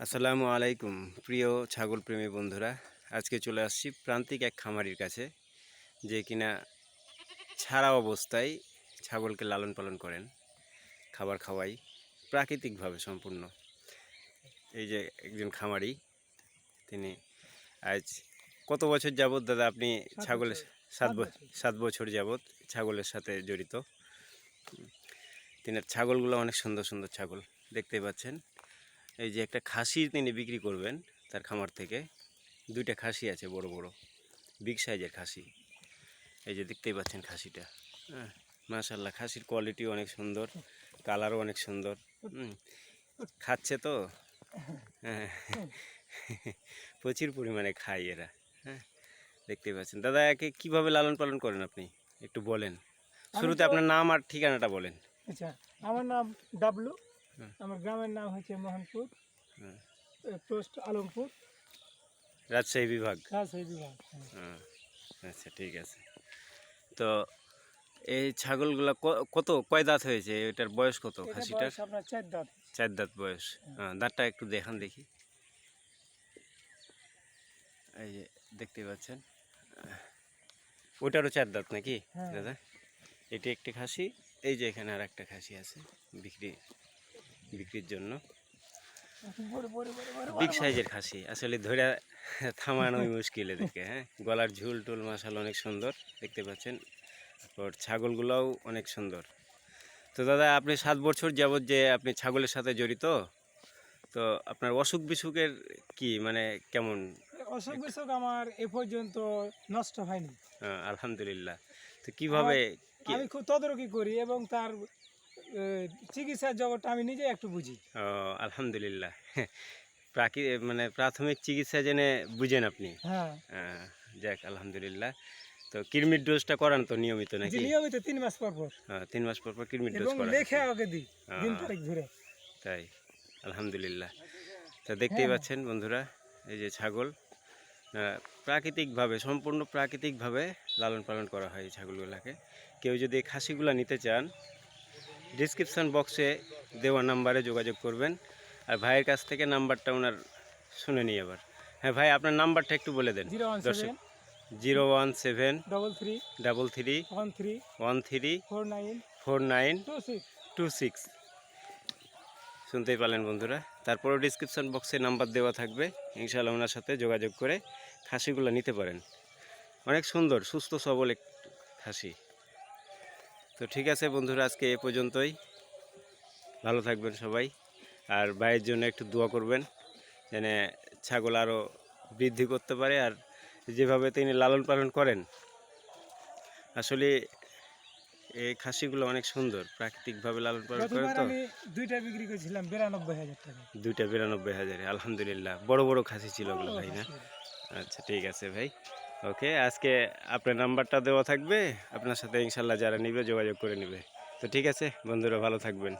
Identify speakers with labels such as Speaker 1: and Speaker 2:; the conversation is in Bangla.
Speaker 1: আসসালামু আলাইকুম প্রিয় ছাগল প্রেমী বন্ধুরা। আজকে চলে আসছি প্রান্তিক এক খামারির কাছে, যে কিনা ছাড়া অবস্থায় ছাগলকে লালন পালন করেন, খাবার খাওয়াই প্রাকৃতিকভাবে সম্পূর্ণ। এই যে একজন খামারি, তিনি আজ কত বছর যাবত দাদা আপনি ছাগলের 7 বছর যাবত ছাগলের সাথে জড়িত। তিনি ছাগলগুলো অনেক সুন্দর সুন্দর ছাগল দেখতে পাচ্ছেন। এই যে একটা খাসি তিনি বিক্রি করবেন তার খামার থেকে, দুইটা খাসি আছে বড় বড় বিগ সাইজের খাসি। এই যে দেখতেই পাচ্ছেন খাসিটা, হ্যাঁ মাশাআল্লাহ, খাসির কোয়ালিটি অনেক সুন্দর, কালারও অনেক সুন্দর। খাচ্ছে তো, হ্যাঁ প্রচুর পরিমাণে খায় এরা। হ্যাঁ দেখতেই পাচ্ছেন। দাদা একে কীভাবে লালন পালন করেন আপনি একটু বলেন, শুরুতে আপনার নাম আর ঠিকানাটা বলেন।
Speaker 2: আচ্ছা, আমার নাম ডাবলু, আমার গ্রামের নাম হচ্ছে মোহনপুর, পোস্ট আলমপুর,
Speaker 1: রাজশাহী বিভাগ।
Speaker 2: হ্যাঁ।
Speaker 1: আচ্ছা ঠিক আছে। তো এই ছাগলগুলো কয় দাঁত হয়েছে, এটার বয়স কত খাসিটার?
Speaker 2: আপনার 4 দাঁত।
Speaker 1: 4 দাঁত বয়স। দাঁতটা একটু দেখান দেখি। এই যে দেখতে পাচ্ছেন, ওটারও 4 দাঁত নাকি দাদা? এটি একটি খাসি, এই যে এখানে আর একটা খাসি আছে বিক্রির জন্য। বিগ সাইজের খাসি, আসলে ধরে থামানোই মুশকিল এদেরকে। হ্যাঁ গলার ঝুল টুল মাশাআল্লাহ অনেক সুন্দর দেখতে পাচ্ছেন। ওর ছাগলগুলোও অনেক সুন্দর। তো দাদা আপনি 7 বছর যাবত যে আপনি ছাগলের সাথে জড়িত, তো আপনার অসুখ বিসুখের কি মানে কেমন?
Speaker 2: অসুখ বিসুখ আমার এ পর্যন্ত নষ্ট হয়নি,
Speaker 1: আলহামদুলিল্লাহ। তো কিভাবে
Speaker 2: আমি খুব তদারকি করি এবং তার চিকিৎসার জগৎটা আমি নিজে একটু বুঝি।
Speaker 1: আলহামদুলিল্লাহ, মানে প্রাথমিক চিকিৎসা জেনে বুঝেন আপনি।
Speaker 2: হ্যাঁ
Speaker 1: যাক আলহামদুলিল্লাহ। তো কৃমির ডোজটা করান তো নিয়মিত নাকি?
Speaker 2: নিয়মিত 3 মাস পর পর।
Speaker 1: 3 মাস পর পর কৃমির ডোজ
Speaker 2: এবং
Speaker 1: করান?
Speaker 2: লেখে আগে দিই দিন তারিখ ধরে।
Speaker 1: তাই আলহামদুলিল্লাহ। তো দেখতেই পাচ্ছেন বন্ধুরা, এই যে ছাগল প্রাকৃতিকভাবে, সম্পূর্ণ প্রাকৃতিকভাবে লালন পালন করা হয় এই ছাগলগুলোকে। কেউ যদি এই খাসিগুলো নিতে চান, ডিসক্রিপশান বক্সে দেওয়া নাম্বারে যোগাযোগ করবেন। আর ভাইয়ের কাছ থেকে নাম্বারটা ওনার শুনে নিই এবার। হ্যাঁ ভাই, আপনার নাম্বারটা একটু বলে দেন দর্শক। 0173333494926। শুনতেই পারলেন বন্ধুরা। তারপরেও ডিসক্রিপশান বক্সে নাম্বার দেওয়া থাকবে, ইনশাআল্লাহ ওনার সাথে যোগাযোগ করে খাসিগুলো নিতে পারেন। অনেক সুন্দর সুস্থ সবল এক খাসি। তো ঠিক আছে বন্ধুরা, আজকে এ পর্যন্তই। ভালো থাকবেন সবাই, আর ভাইয়ের জন্য একটু দোয়া করবেন যেন ছাগল আরও বৃদ্ধি করতে পারে। আর যেভাবে তিনি লালন পালন করেন, আসলে এই খাসিগুলো অনেক সুন্দর, প্রাকৃতিকভাবে লালন পালন করে। তো
Speaker 2: আমি দুইটা বিক্রি করেছিলাম 92,000 টাকা।
Speaker 1: দুইটা 92,000, আলহামদুলিল্লাহ। বড় বড় খাসি ছিল ওগুলো ভাই না? আচ্ছা ঠিক আছে ভাই, ওকে। আজকে আপনার নাম্বারটা দেওয়া থাকবে, আপনার সাথে ইনশাল্লাহ যারা নিবে যোগাযোগ করে নেবে। তো ঠিক আছে বন্ধুরা, ভালো থাকবেন।